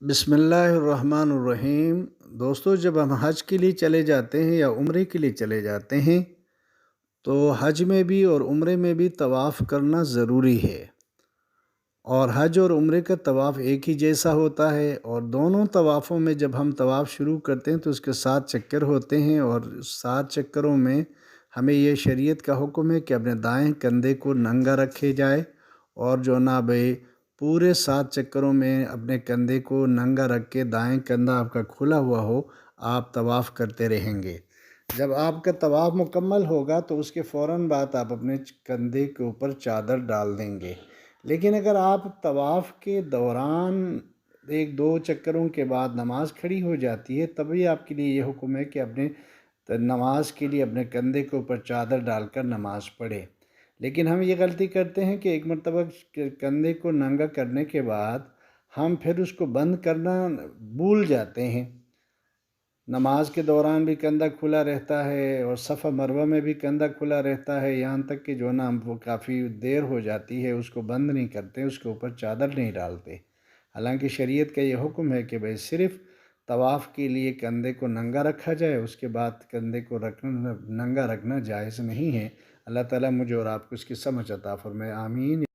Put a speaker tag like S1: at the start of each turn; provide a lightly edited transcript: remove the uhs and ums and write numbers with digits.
S1: बिस्मिल्लाहिर्रहमानिर्रहीम। दोस्तों, जब हम हज के लिए चले जाते हैं या उम्रे के लिए चले जाते हैं तो हज में भी और उम्रे में भी तवाफ़ करना ज़रूरी है। और हज और उम्रे का तवाफ़ एक ही जैसा होता है, और दोनों तवाफ़ों में जब हम तवाफ़ शुरू करते हैं तो उसके 7 चक्कर होते हैं, और 7 चक्करों में हमें ये शरीयत का हुक्म है कि अपने दाएं कंधे को नंगा रखे जाए, और जो ना भाई पूरे 7 चक्करों में अपने कंधे को नंगा रख के दाएं कंधा आपका खुला हुआ हो, आप तवाफ़ करते रहेंगे। जब आपका तवाफ़ मुकम्मल होगा तो उसके फ़ौरन बाद आप अपने कंधे के ऊपर चादर डाल देंगे। लेकिन अगर आप तवाफ़ के दौरान एक दो चक्करों के बाद नमाज़ खड़ी हो जाती है, तभी आपके लिए ये हुक्म है कि अपने नमाज के लिए अपने कंधे के ऊपर चादर डालकर नमाज़ पढ़े। लेकिन हम ये गलती करते हैं कि एक मरतबा कंधे को नंगा करने के बाद हम फिर उसको बंद करना भूल जाते हैं। नमाज के दौरान भी कंधा खुला रहता है और सफ़ा मरवा में भी कंधा खुला रहता है, यहाँ तक कि जो ना हम वो काफ़ी देर हो जाती है उसको बंद नहीं करते, उसके ऊपर चादर नहीं डालते। हालांकि शरीयत का ये हुक्म है कि भाई सिर्फ़ तवाफ़ के लिए कंधे को नंगा रखा जाए, उसके बाद कंधे को रखना नंगा रखना जायज़ नहीं है। अल्लाह ताला मुझे और आपको इसकी समझ अता फरमाए। आमीन।